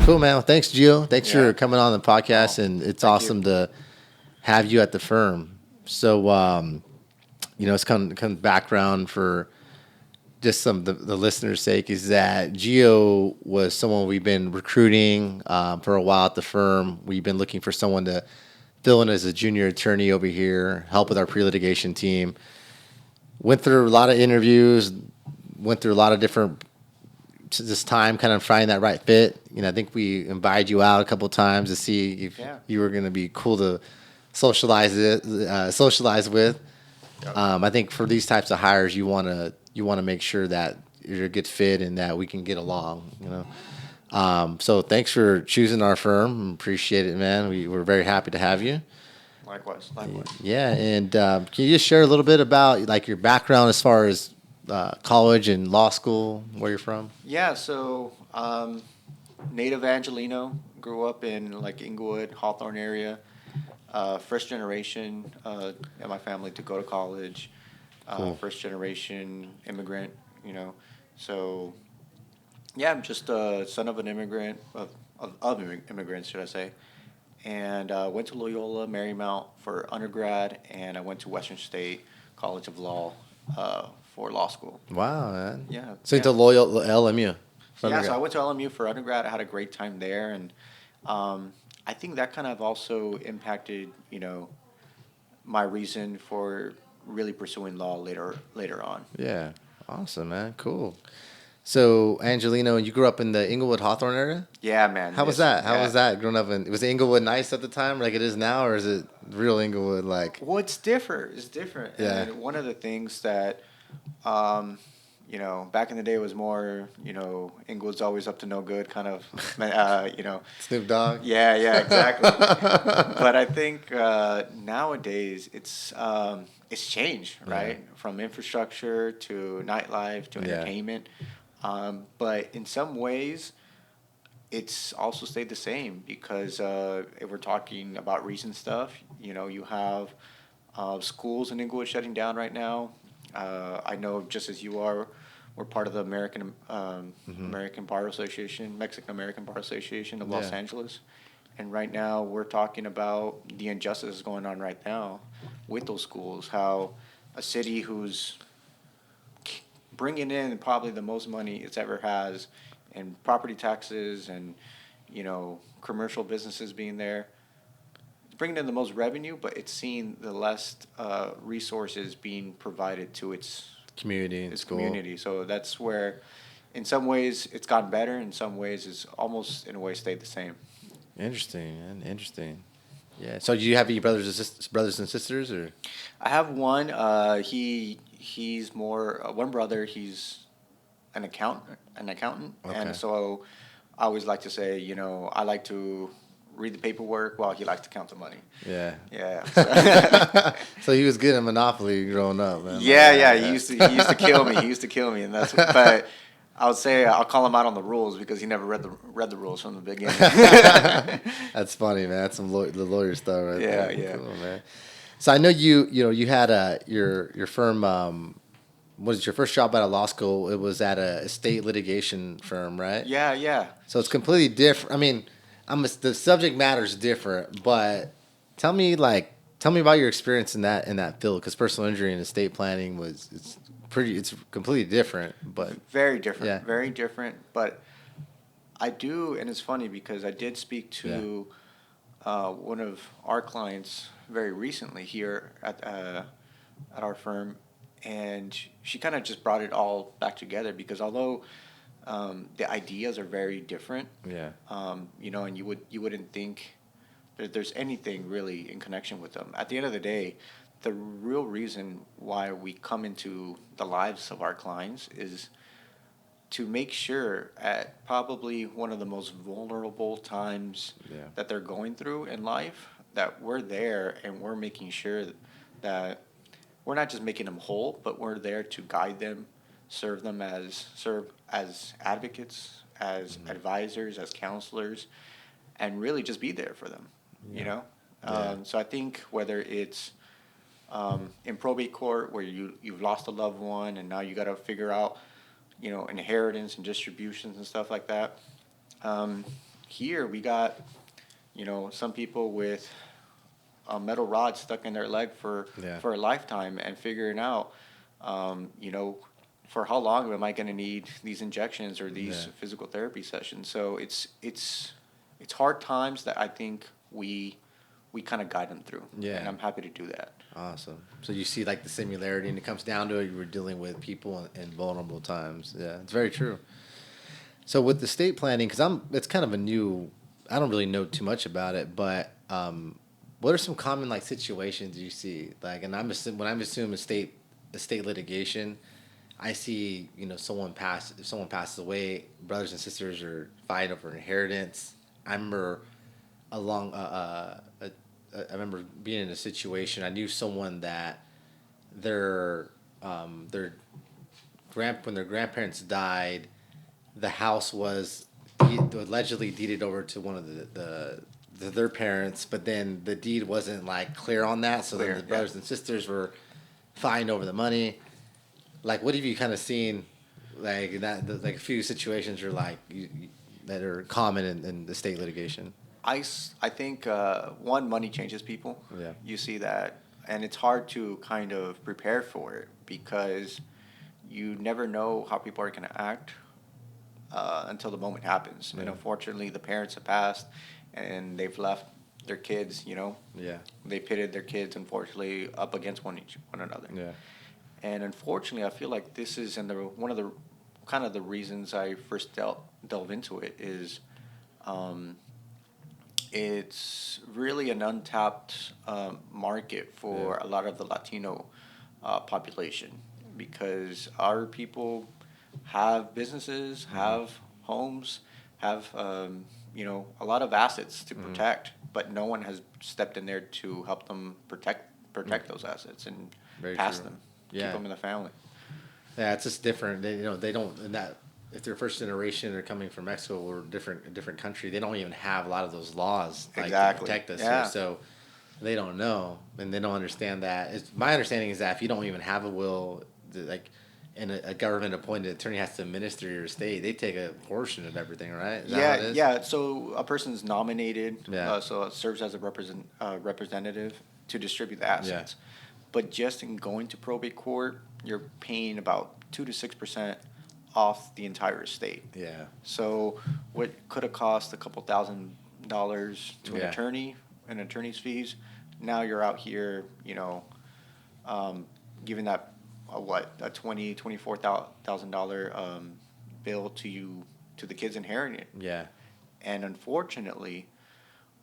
Cool, man. Well, thanks, Gio. Thanks Yeah. for coming on the podcast, Oh, and it's thank you. awesome to have you at the firm. So, it's kind of background for just some the listeners' sake is that Gio was someone we've been recruiting for a while at the firm. We've been looking for someone to fill in as a junior attorney over here, help with our pre-litigation team. Went through a lot of interviews, went through a lot of different this time kind of finding that right fit. I think we invited you out a couple of times to see if Yeah. you were going to be cool to socialize with. Yep. I think for these types of hires, you want to make sure that you're a good fit and that we can get along. So thanks for choosing our firm. Appreciate it, man. We're very happy to have you. Likewise. Likewise. Yeah, and can you just share a little bit about like your background as far as college and law school, where you're from? Yeah. So, native Angelino, grew up in like Inglewood, Hawthorne area. First generation in my family to go to college. Cool. First generation immigrant. You know, so yeah, I'm just a son of an immigrant of immigrants, should I say? And went to Loyola Marymount for undergrad, and I went to Western State College of Law for law school. Wow, man. Yeah, So you yeah. to loyal LMU. Yeah, so I went to LMU for undergrad. I had a great time there, and I think that kind of also impacted, my reason for really pursuing law later on. Yeah, awesome, man. Cool. So Angelino, you grew up in the Inglewood Hawthorne area. Yeah, man. How was It's, that? How yeah. was that growing up in? Was Inglewood nice at the time, like it is now, or is it real Inglewood? Like, Well, it's different. It's different. Yeah. And one of the things that, um, back in the day was more, Inglewood's always up to no good kind of, Snoop Dogg. Yeah, yeah, exactly. But I think nowadays it's changed, right? From infrastructure to nightlife to Yeah. entertainment. But in some ways, it's also stayed the same because if we're talking about recent stuff, you have schools in Inglewood shutting down right now. I know just as you are, we're part of the American Bar Association, Mexican American Bar Association of Los Yeah. Angeles, and right now we're talking about the injustices going on right now with those schools. How a city who's bringing in probably the most money it's ever has in property taxes and commercial businesses being there. It's bringing in the most revenue, but it's seeing the less resources being provided to Community and its school. community. So that's where, in some ways, it's gotten better. In some ways, it's almost in a way stayed the same. Interesting, man. Interesting. Yeah. So do you have any brothers and sisters, or? I have one. He's more one brother. He's an accountant, Okay. and so I always like to say, I like to read the paperwork while he likes to count the money. Yeah. Yeah. So he was good at Monopoly growing up, man. Yeah, yeah. He used to kill me. He used to kill me, and but I would say I'll call him out on the rules because he never read the rules from the beginning. That's funny, man. That's some the lawyer stuff right Yeah, there. yeah. Cool, man. So I know you had your firm. Was it your first job out of law school? It was at a estate litigation firm, right? Yeah, yeah. So it's completely different. I mean, the subject matter is different, but tell me about your experience in that field, because personal injury and estate planning it's completely different, but Very different. Yeah. Very different. But I do, and it's funny because I did speak to one of our clients very recently here at our firm, and she kind of just brought it all back together because although the ideas are very different, yeah, and you wouldn't think that there's anything really in connection with them. At the end of the day, the real reason why we come into the lives of our clients is to make sure at probably one of the most vulnerable times Yeah. that they're going through in life that we're there and we're making sure that we're not just making them whole, but we're there to guide them, serve as advocates, as advisors, as counselors, and really just be there for them. Yeah. So I think whether it's in probate court where you've lost a loved one and now you got to figure out inheritance and distributions and stuff like that, here we got, some people with a metal rod stuck in their leg Yeah. for a lifetime, and figuring out, you know, for how long am I going to need these injections or these Yeah. physical therapy sessions? So it's hard times that I think we kind of guide them through, Yeah. and I'm happy to do that. Awesome. So you see like the similarity, and it comes down to it. You were dealing with people in vulnerable times. Yeah, it's very true. So with the estate planning, because it's kind of a new. I don't really know too much about it, but what are some common like situations you see? Like, and when I'm assuming estate litigation, I see if someone passes away, brothers and sisters are fighting over inheritance. I remember along I remember being in a situation. I knew someone that their their when their grandparents died, the house was allegedly deeded over to one of their parents, but then the deed wasn't like clear on that. So then Clear, the yeah. brothers and sisters were fighting over the money. Like, what have you kind of seen, like in like a few situations, are like that are common in the state litigation? I think one, money changes people. Yeah. You see that, and it's hard to kind of prepare for it because you never know how people are going to act until the moment happens. And Yeah. unfortunately, the parents have passed, and they've left their kids. Yeah. They pitted their kids, unfortunately, up against one another. Yeah. And unfortunately, I feel like this is one of the kind of the reasons I first delve into it is. It's really an untapped market for Yeah. a lot of the Latino population because our people have businesses, have homes, have a lot of assets to protect, but no one has stepped in there to help them protect those assets and Very pass true. them, keep Yeah. them in the family. Yeah, it's just different. They don't in that if they're first generation or coming from Mexico or a different country, they don't even have a lot of those laws like to Exactly. protect us here. Yeah. So they don't know and they don't understand that. My understanding is that if you don't even have a will, like, and a government appointed attorney has to administer your estate, they take a portion of everything, right? Is that how it Yeah, is? yeah. So a person's nominated, Yeah. so it serves as a representative to distribute the assets. But just in going to probate court, you're paying about 2 to 6% off the entire estate. Yeah. So what could have cost a couple $1,000 to an Yeah. attorney, an attorney's fees, now you're out here, giving that a $24,000 bill to you to the kids inheriting it. Yeah. And unfortunately,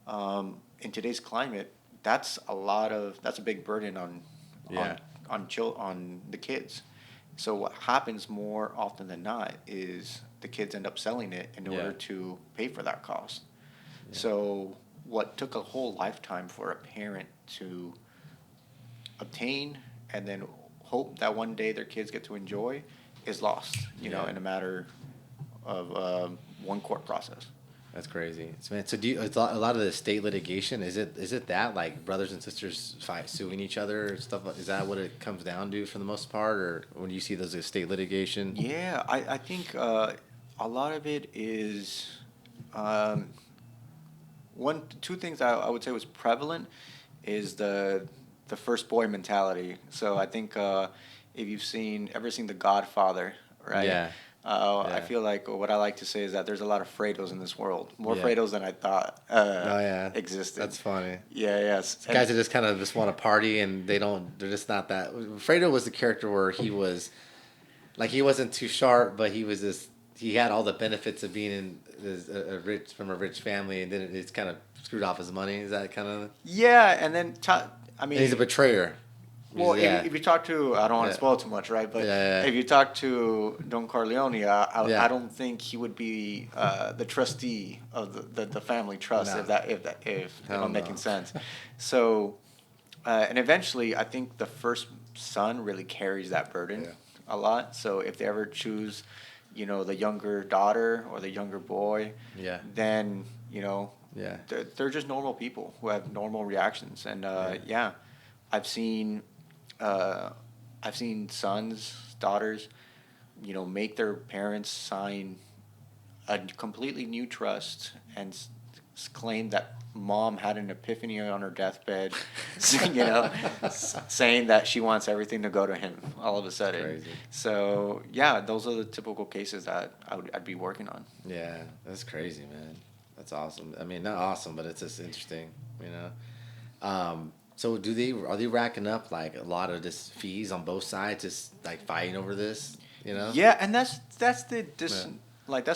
in today's climate, that's a big burden Yeah. on the kids. So what happens more often than not is the kids end up selling it in order to pay for that cost. Yeah. So what took a whole lifetime for a parent to obtain and then hope that one day their kids get to enjoy is lost, Yeah. in a matter of one court process. That's crazy. Man, so it's a lot of the state litigation. Is it that like brothers and sisters suing each other and stuff? Is that what it comes down to for the most part, or when you see those as state litigation? Yeah, I think a lot of it is two things I would say was prevalent is the first boy mentality. So I think if you've ever seen The Godfather, right? Yeah. I feel like what I like to say is that there's a lot of Fredos in this world, more Yeah. Fredos than I thought Oh yeah, existed. That's funny. Yeah, yes. Guys that just kind of just want to party and they're just not that. Fredo was the character where he was, like he wasn't too sharp, but he had all the benefits of being from a rich family, and then it's kind of screwed off his money. Is that kind of? Yeah, and then I mean, And he's a betrayer. well, Yeah. if you talk to, I don't want Yeah. to spoil too much, right? But Yeah. if you talk to Don Corleone, Yeah. I don't think he would be the trustee of the family trust No. if Hell I'm no. making sense. So, and eventually, I think the first son really carries that burden Yeah. a lot. So if they ever choose, the younger daughter or the younger boy, Yeah. then Yeah. they're just normal people who have normal reactions. And Yeah. yeah, I've seen I've seen sons, daughters, make their parents sign a completely new trust and claimed that mom had an epiphany on her deathbed, saying that she wants everything to go to him all of a sudden. Crazy. So yeah, those are the typical cases that I'd be working on. Yeah, that's crazy, man. That's awesome. I mean, not awesome, but it's just interesting, you know. So are they racking up like a lot of this fees on both sides, just like fighting over this, you know? Yeah, and that's Yeah. that's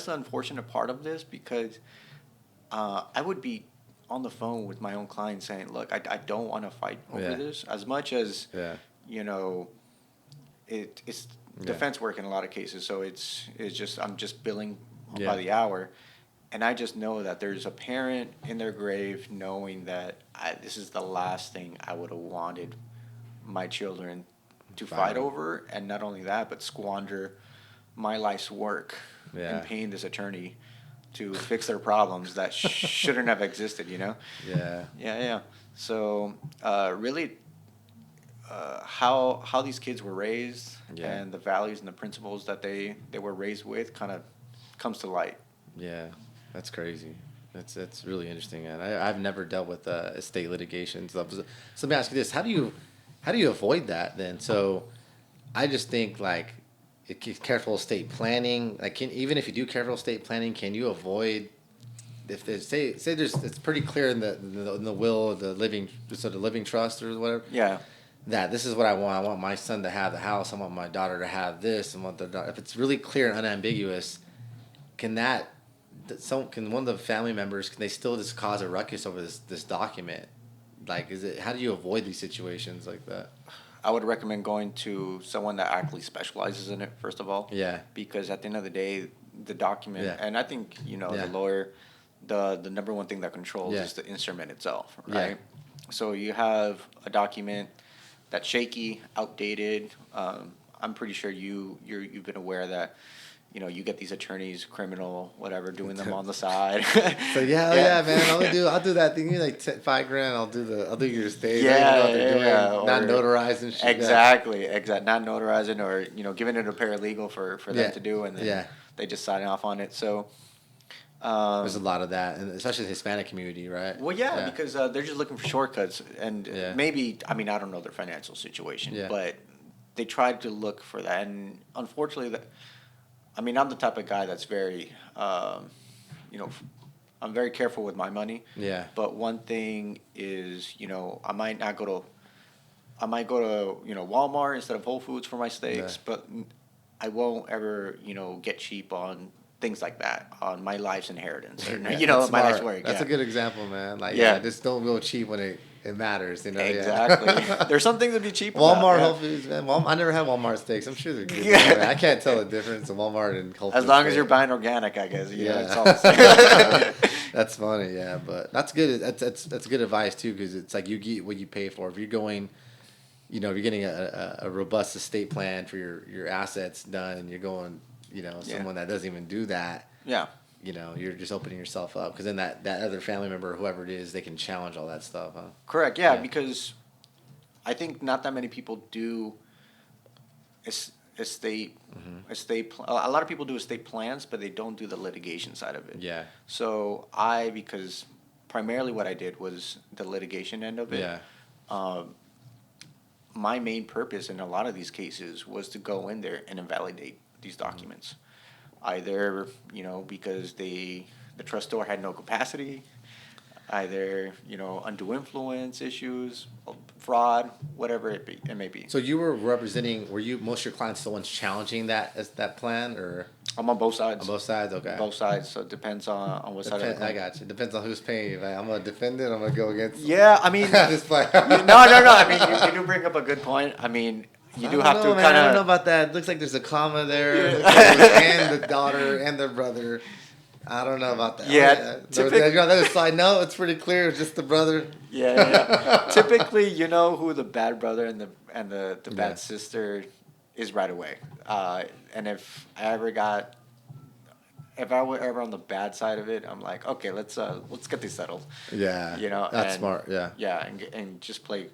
the unfortunate part of this, because I would be on the phone with my own client saying, "Look, I don't want to fight over Yeah. this as much as Yeah. you know it's Yeah. defense work in a lot of cases. So it's just I'm just billing Yeah. by the hour, and I just know that there's a parent in their grave knowing that this is the last thing I would have wanted my children to fight Fight. over, and not only that, but squander my life's work Yeah. in paying this attorney to fix their problems that shouldn't have existed, you know? Yeah. Yeah, yeah. So, really, how these kids were raised, Yeah. and the values and the principles that they were raised with kind of comes to light. Yeah. That's crazy. That's really interesting, man. I've never dealt with estate litigation stuff. So let me ask you this: how do you avoid that then? So I just think like careful estate planning. Like, even if you do careful estate planning, can you avoid if there's say there's it's pretty clear in the will of the living trust or whatever Yeah. that this is what I want. I want my son to have the house. I want my daughter to have this. And if it's really clear and unambiguous, can can one of the family members, can they still just cause a ruckus over this document? Like, how do you avoid these situations like that? I would recommend going to someone that actually specializes in it, first of all. Yeah. Because at the end of the day, the document, Yeah. and I think, Yeah. the lawyer, the number one thing that controls Yeah. is the instrument itself, Yeah. right? So you have a document that's shaky, outdated. I'm pretty sure you've been aware that, you get these attorneys, criminal, whatever, doing them on the side. So yeah, man, I'll do that thing. You like $5,000. I'll do your estate. I don't even know what they're doing. Not notarized and shit. Exactly. Not notarizing, or giving it a paralegal for Yeah. them to do, and then they just sign off on it. So There's a lot of that, and especially the Hispanic community, right? well, yeah, because they're just looking for shortcuts, and Yeah. maybe, I mean, I don't know their financial situation, Yeah. but they tried to look for that, and unfortunately, I mean, I'm the type of guy that's very, I'm very careful with my money. Yeah. But one thing is, I might go to Walmart instead of Whole Foods for my steaks, Yeah. but I won't ever get cheap on things like that, on my life's inheritance, or That's my life's smart. work. That's Yeah. a good example, man. Like, Yeah. just don't go cheap when it matters, you know. Exactly. Yeah. There's some things to be cheap about. Walmart, Yeah. Whole Foods, man. I never had Walmart steaks. I'm sure they're good. Yeah. Man. I can't tell the difference in Walmart and Whole Foods. As long as steak. you're buying organic, I guess. Yeah. It's all the same. That's funny, yeah, but that's good. That's good advice too, because it's like you get what you pay for. If you're going, if you're getting a robust estate plan for your assets done, and you're going, someone that doesn't even do that, Yeah. you're just opening yourself up, because then that other family member, whoever it is, they can challenge all that stuff, huh? Correct. Yeah, Yeah. because I think not that many people do estate. A lot of people do estate plans, but they don't do the litigation side of it. Yeah. So because primarily what I did was the litigation end of it. Yeah. My main purpose in a lot of these cases was to go in there and invalidate these documents, either because the trustor had no capacity, either undue influence issues, fraud, whatever it may be. So you were most of your clients the ones challenging that plan, or I'm on both sides. on both sides? Okay. Both sides, so it depends on what side of the I coin. got you. Depends on who's paying. If I'm gonna defend it, I'm gonna go against. Yeah, I mean, Just play. no. I mean, you do bring up a good point. I mean, you do have to I kind don't know of. about that. It looks like there's a comma there, Yeah. and the daughter and the brother. I don't know about that. Yeah, That is side note. It's pretty clear. It's just the brother. Yeah. Typically, you know who the bad brother and the Yeah. bad sister is right away. And if I were ever on the bad side of it, I'm like, okay, let's get this settled. Yeah. That's and- smart. Yeah. Yeah, and just play,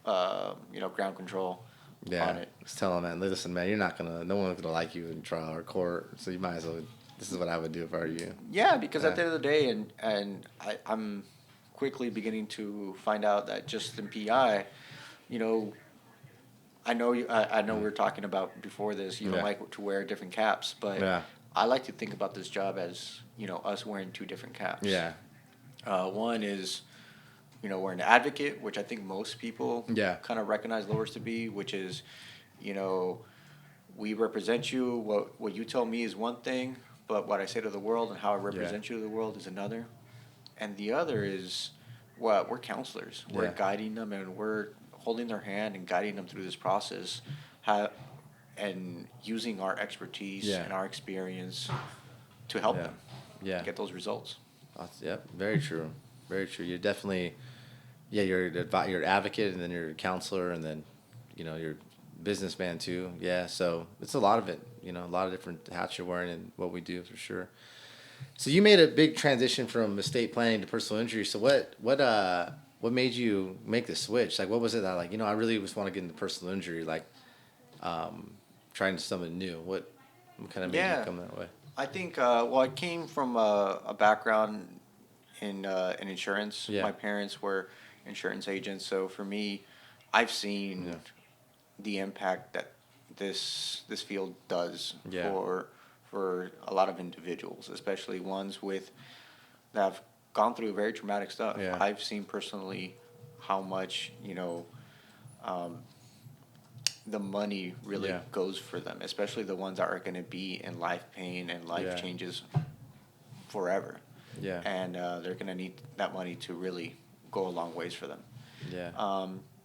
ground control Yeah. on it. Just tell them, man. Listen, man. No one's gonna like you in trial or court, so you might as well This is what I would do if I were you. Yeah, because at Yeah. the end of the day, I'm quickly beginning to find out that just in PI, you know, I know we were talking about before this. You don't Yeah. like to wear different caps, but Yeah. I like to think about this job as us wearing two different caps. Yeah. One is we're an advocate, which I think most people Yeah. kind of recognize lawyers to be, which is you know we represent you. What you tell me is one thing, but what I say to the world and how I Yeah. represent you to the world is another. And the other is what we're counselors. We're Yeah. guiding them and we're holding their hand and guiding them through this process, how, and using our expertise Yeah. and our experience to help Yeah. them Yeah. get those results. Yep. Very true. Very true. You're definitely, yeah, you're an advocate, and then you're a counselor, and then, you're a businessman too. Yeah. So it's a lot of it, a lot of different hats you're wearing and what we do for sure. So you made a big transition from estate planning to personal injury. So what made you make the switch? Like, what was it that, like, I really just want to get into personal injury, like, trying something new. What kind of made you Yeah, come that way? I think, I came from a background in insurance. Yeah. My parents were insurance agents. So for me, I've seen Yeah. the impact that this field does Yeah. for a lot of individuals, especially ones that have gone through very traumatic stuff. Yeah. I've seen personally how much um, the money really Yeah. goes for them, especially the ones that are going to be in life pain and life Yeah. changes forever, Yeah. and they're going to need that money to really go a long ways for them. Yeah.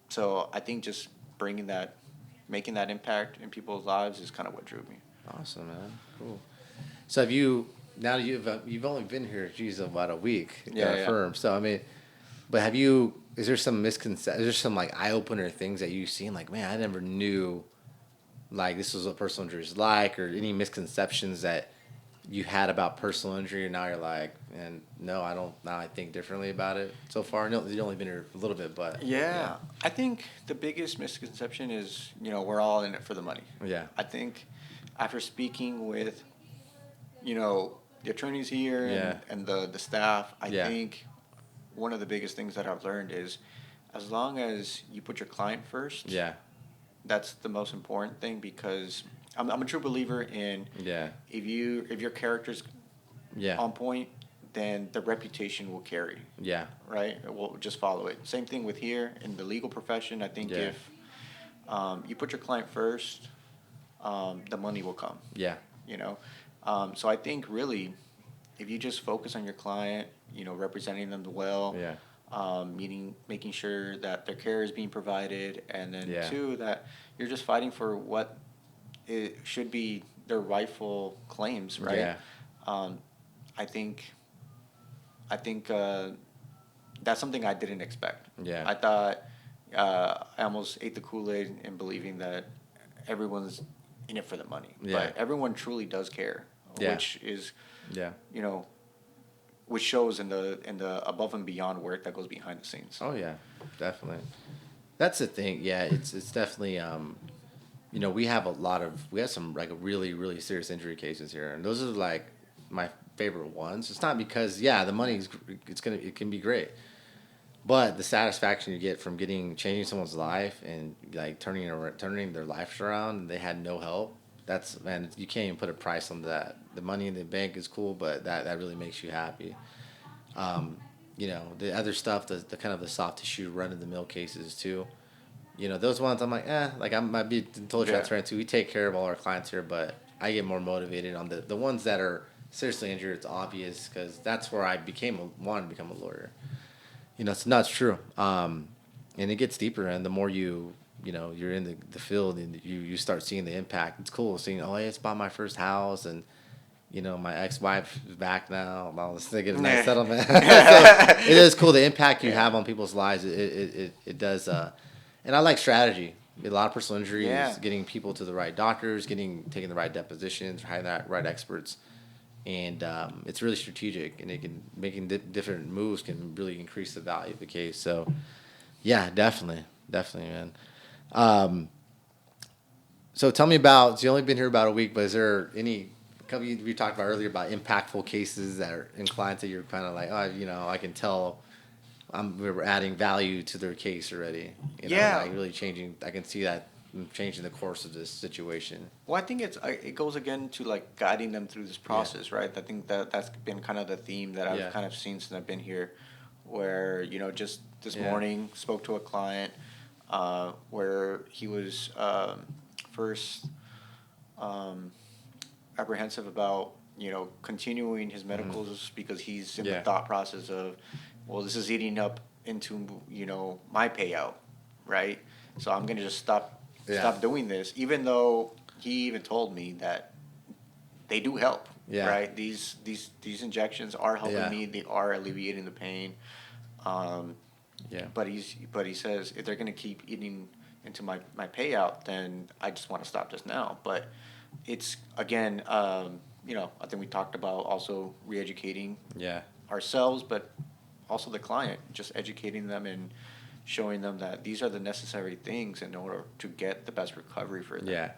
So I think just making that impact in people's lives is kind of what drew me. Awesome, man. Cool. So have you now you've only been here, geez, about a week at Yeah, our yeah. firm. So I mean, but have you? Is there some misconception? Is there some like eye opener things that you've seen? Like, man, I never knew like this was what personal injury is like, or any misconceptions that you had about personal injury, and now you're like, and no, I don't. Now I think differently about it. So far, no, you've only been here a little bit, but Yeah, I think the biggest misconception is we're all in it for the money. yeah, I think after speaking with the attorneys here Yeah. and the staff, I Yeah. think one of the biggest things that I've learned is as long as you put your client first, yeah, that's the most important thing, because I'm a true believer in yeah, if your character's yeah, on point, then the reputation will carry, yeah, right? We'll just follow it. Same thing with here in the legal profession. I think Yeah. if you put your client first, the money will come. yeah, You know, so I think really, if you just focus on your client, representing them well, yeah, making sure that their care is being provided, and then Yeah. two, that you're just fighting for what it should be their rightful claims, right? Yeah. Um, I think, that's something I didn't expect. Yeah. I thought I almost ate the Kool-Aid in believing that everyone's in it for the money, Yeah. but everyone truly does care, Yeah. which is yeah. which shows in the above and beyond work that goes behind the scenes. Oh yeah, definitely. That's the thing. Yeah, it's definitely we have some like really really serious injury cases here, and those are like my favorite ones. It's not because the money's it can be great, but the satisfaction you get from changing someone's life and like turning their life around, and they had no help. That's, man, you can't even put a price on that. The money in the bank is cool, but that really makes you happy. The other stuff, the kind of the soft tissue run of the mill cases too. Those ones I'm like, like I might be totally Yeah. transparent too. We take care of all our clients here, but I get more motivated on the ones that are seriously injured. It's obvious because that's where I wanted to become a lawyer. It's not true. And it gets deeper, and the more you're in the field and you start seeing the impact. It's cool seeing, oh, hey, it's bought my first house, and my ex-wife is back now. Well, let's get a nice settlement. So it is cool the impact you have on people's lives. It does, and I like strategy. A lot of personal injury Yeah. is getting people to the right doctors, taking the right depositions, hiring the right experts, and it's really strategic. And making different moves can really increase the value of the case. So, yeah, definitely, man. So tell me about. So you only been here about a week, but is there any we talked about earlier about impactful cases that are in clients that you're kind of like, oh, I can tell we're adding value to their case already. Yeah. Like really changing. I can see that changing the course of this situation. Well, I think it goes again to like guiding them through this process, right? I think that's been kind of the theme that I've kind of seen since I've been here, where just this morning spoke to a client, where he was first apprehensive about continuing his medicals because he's in the thought process of, well, this is eating up into my payout, right? So I'm gonna just stop doing this, even though he even told me that they do help. Yeah. Right. These injections are helping me. They are alleviating the pain. But he says if they're gonna keep eating into my payout, then I just want to stop this now. But it's again, I think we talked about also re-educating ourselves, but also the client, just educating them and showing them that these are the necessary things in order to get the best recovery for them. Yeah.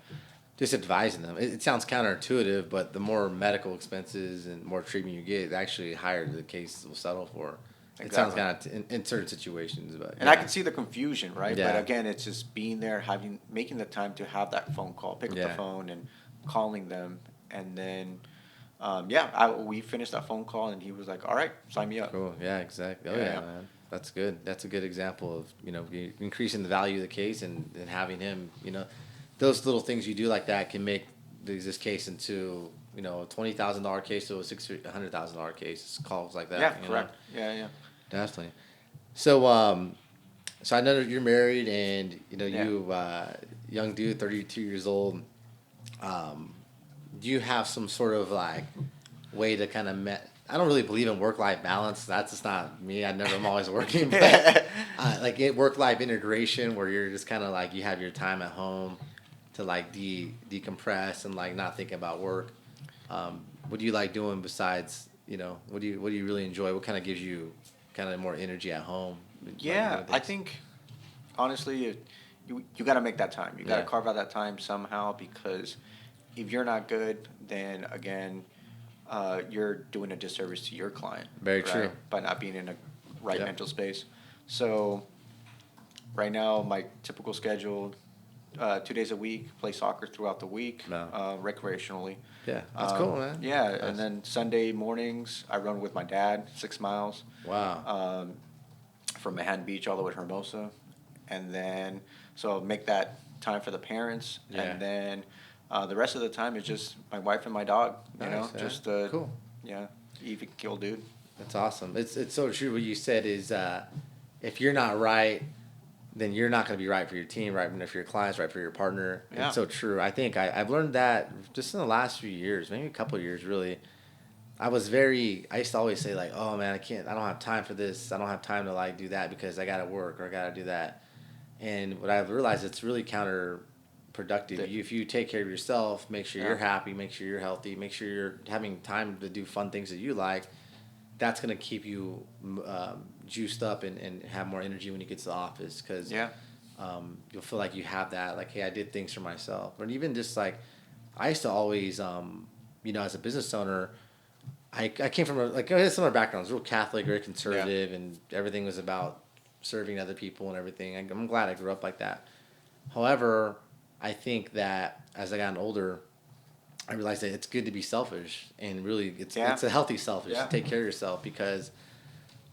Just advising them. It sounds counterintuitive, but the more medical expenses and more treatment you get, actually higher the case will settle for. Exactly. It sounds kind of in certain situations, but I can see the confusion, right? Yeah. But again, it's just being there, making the time to have that phone call, pick up the phone, and calling them, and then we finished that phone call, and he was like, "All right, sign me up." Cool. Yeah, exactly. Oh yeah, man. That's good. That's a good example of increasing the value of the case and having him. Those little things you do like that can make this case into a $20,000 case to a $100,000 case. Calls like that. Yeah, correct. Yeah. Definitely. So, so I know that you're married, and you young dude, 32 years old. Do you have some sort of like way to kind of I don't really believe in work-life balance. That's just not me. I'm always working, but like work-life integration, where you're just kind of like you have your time at home to like decompress and like not think about work. What do you like doing besides what do you really enjoy? What kind of gives you kind of more energy at home? Yeah, I think honestly, you got to make that time. You got to carve out that time somehow, because if you're not good, then again, you're doing a disservice to your client. Very true. By not being in a mental space. So right now, my typical schedule, 2 days a week, play soccer throughout the week, recreationally. Yeah, that's cool, man. Yeah, and then Sunday mornings, I run with my dad, 6 miles. Wow. From Manhattan Beach all the way to Hermosa. And then, so make that time for the parents. Yeah. And then the rest of the time is just my wife and my dog, just cool. Yeah, even kill dude. That's awesome. It's so true what you said is if you're not right, then you're not going to be right for your team, right? And if your client's right for your partner. Yeah. It's so true. I think I've learned that just in the last few years, maybe a couple of years really. I used to always say like, oh man, I don't have time for this. I don't have time to like do that because I got to work or I got to do that. And what I've realized, it's really counterproductive. If you take care of yourself, make sure you're happy, make sure you're healthy, make sure you're having time to do fun things that you like, that's going to keep you juiced up and have more energy when you get to the office, because you'll feel like you have that, like, hey, I did things for myself. But even just like, I used to always, as a business owner, I came from a similar background. I was real Catholic, very conservative, and everything was about serving other people and everything. I'm glad I grew up like that. However, I think that as I got older, I realized that it's good to be selfish, and really it's a healthy selfish to take care of yourself, because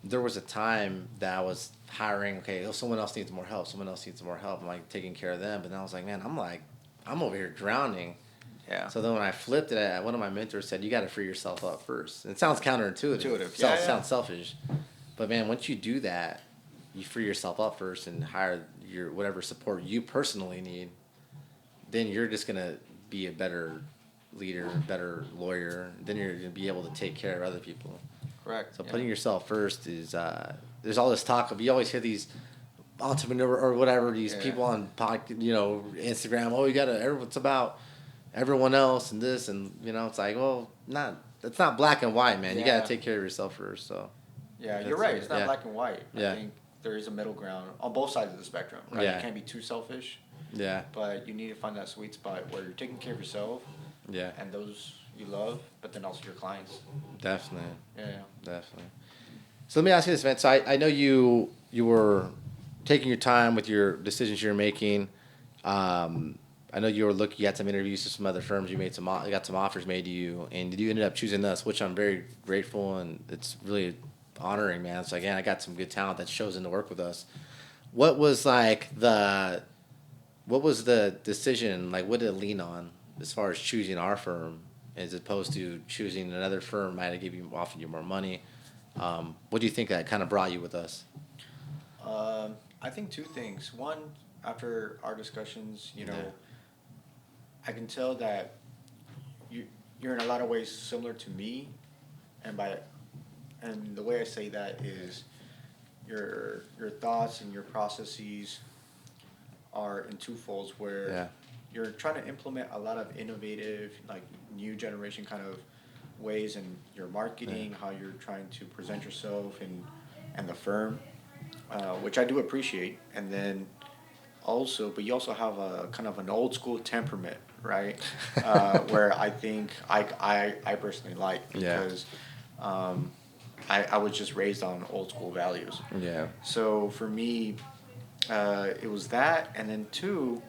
there was a time that I was hiring, someone else needs more help. I'm like taking care of them. But then I was like, man, I'm over here drowning. Yeah. So then when I flipped it, one of my mentors said, you got to free yourself up first. And it sounds counterintuitive. Sounds selfish. But man, once you do that, you free yourself up first and hire your whatever support you personally need, then you're just going to be a better leader, better lawyer. Then you're going to be able to take care of other people. Correct. So putting yourself first is, there's all this talk of, you always hear these entrepreneur or whatever, these people on Instagram, it's about everyone else and this, and it's like, well, it's not black and white, man. You got to take care of yourself first. So you're right. It's not black and white. I think there is a middle ground on both sides of the spectrum, right? You can't be too selfish, but you need to find that sweet spot where you're taking care of yourself, and those you love, but then also your clients. Definitely, Yeah. definitely. So let me ask you this, man. So I know you were taking your time with your decisions you're making. Um, I know you were looking. You had some interviews with some other firms. You made you got some offers made to you, and you ended up choosing us, which I'm very grateful, and it's really honoring, man. So again, I got some good talent that's chosen to work with us. What was like the what was the decision? Like, what did it lean on as far as choosing our firm as opposed to choosing another firm might have give you offered you more money? What do you think that kind of brought you with us? I think two things. One, after our discussions, Yeah. I can tell that you you're in a lot of ways similar to me, and by and the way I say that is your thoughts and your processes are in twofolds where Yeah. you're trying to implement a lot of innovative, like new generation kind of ways in your marketing, how you're trying to present yourself and the firm, which I do appreciate. And then also, but you also have a kind of an old school temperament, right? Where I think I personally like Yeah. because um, I was just raised on old school values. Yeah. So for me, it was that, and then two,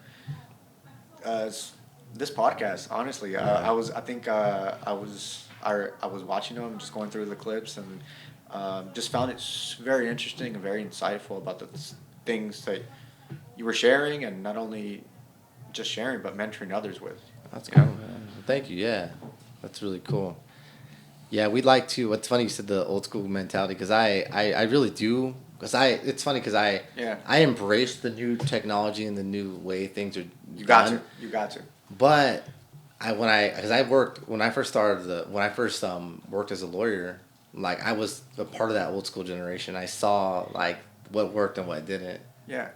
this podcast. Honestly, Yeah. I was watching them, just going through the clips, and just found it very interesting and very insightful about the things that you were sharing, and not only just sharing, but mentoring others with. That's You cool, know? man. Thank you. Yeah. That's really cool. Yeah, we'd like to. What's funny you said the old school mentality because I really do because it's funny because Yeah, I embrace the new technology and the new way things are you got to. done. You got to. But because I worked when I first started when I first worked as a lawyer, like I was a part of that old school generation. I saw like what worked and what didn't. Yeah.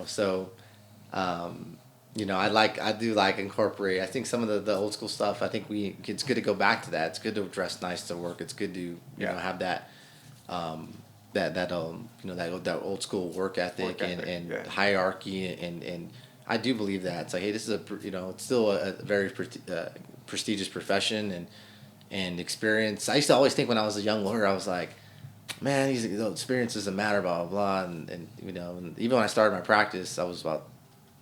So um, I do like incorporate. I think some of the old school stuff. I think it's good to go back to that. It's good to dress nice to work. It's good to Yeah. have that um, that old school work ethic, Work ethic. and Yeah. hierarchy and I do believe that it's like hey, this is it's still a very prestigious profession and experience. I used to always think when I was a young lawyer, I was like, man, experience doesn't matter, blah blah blah, and even when I started my practice, I was about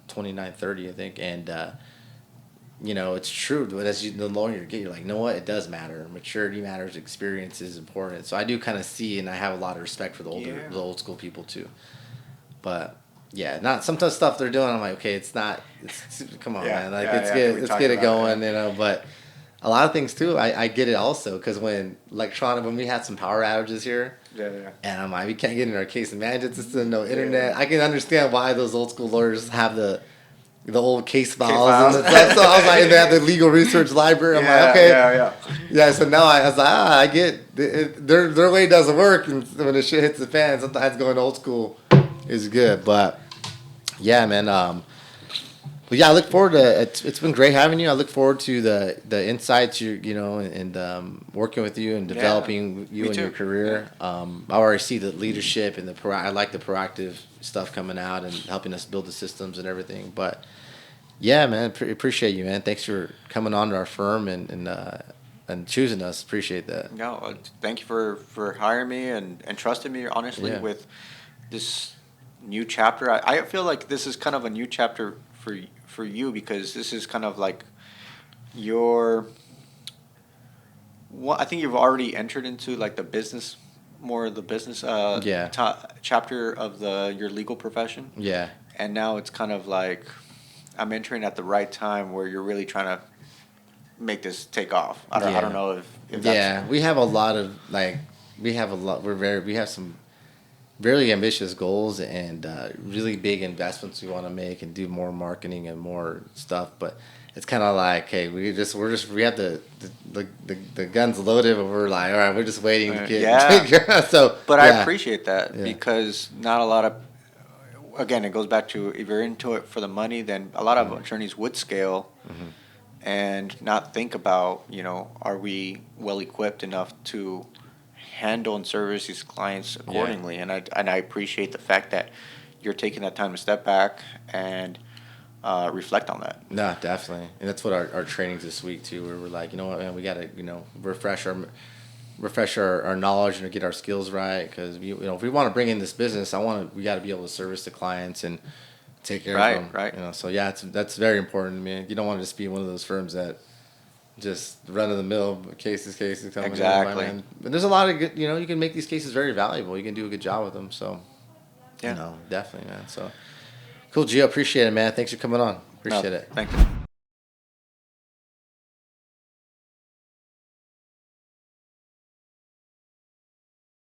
29, 30, I think, and it's true. But the longer you get, you're like, you know what? It does matter. Maturity matters. Experience is important. So I do kind of see, and I have a lot of respect for Yeah. the old school people too. But yeah, not sometimes stuff they're doing. I'm like, okay, it's not. Come on, Yeah. man. Like Yeah. it's Yeah. I think get we let's talked get it about going, But a lot of things too, I get it also because when we had some power outages here, Yeah. Yeah. and I'm like, we can't get in our case management system, no Yeah. internet. I can understand why those old school lawyers have the old case files files. and the stuff. So I was like, they have the legal research library. I'm like, okay, yeah. So now I was like, I get their way doesn't work, and when the shit hits the fan, sometimes going old school is good. But yeah, man. But yeah, I look forward to it's been great having you. I look forward to the insights and working with you and developing you me and your too. career. I already see the leadership and I like the proactive stuff coming out and helping us build the systems and everything. But yeah, man, appreciate you, man. Thanks for coming on to our firm and choosing us. Appreciate that. No, thank you for hiring me and trusting me honestly Yeah. with this new chapter. I feel like this is kind of a new chapter for you because this is kind of like your I think you've already entered into like the business more of the business Yeah. chapter of the your legal profession, Yeah. and now it's kind of like I'm entering at the right time where you're really trying to make this take off. I don't know if that's Yeah, we have a lot of we have some really ambitious goals and really big investments we want to make and do more marketing and more stuff. But it's kind of like, hey, we have the guns loaded, but we're like, all right, we're just waiting to get. Yeah. So, But yeah. I appreciate that Yeah. because not a lot of, again, it goes back to if you're into it for the money, then a lot of attorneys would scale and not think about, are we well equipped enough to handle and service these clients accordingly? And I appreciate the fact that you're taking that time to step back and reflect on that. No, definitely, and that's what our trainings this week too. Where we're like, you know what, man, we gotta refresh our knowledge and get our skills right. Because if we want to bring in this business, we got to be able to service the clients and take care of them. Right. So yeah, that's very important. I mean, you don't want to just be one of those firms that just run of the mill cases coming Exactly. in. But there's a lot of good. You can make these cases very valuable. You can do a good job with them. So Yeah. definitely, man. So cool, Gio. Appreciate it, man. Thanks for coming on. Appreciate it. Thank you.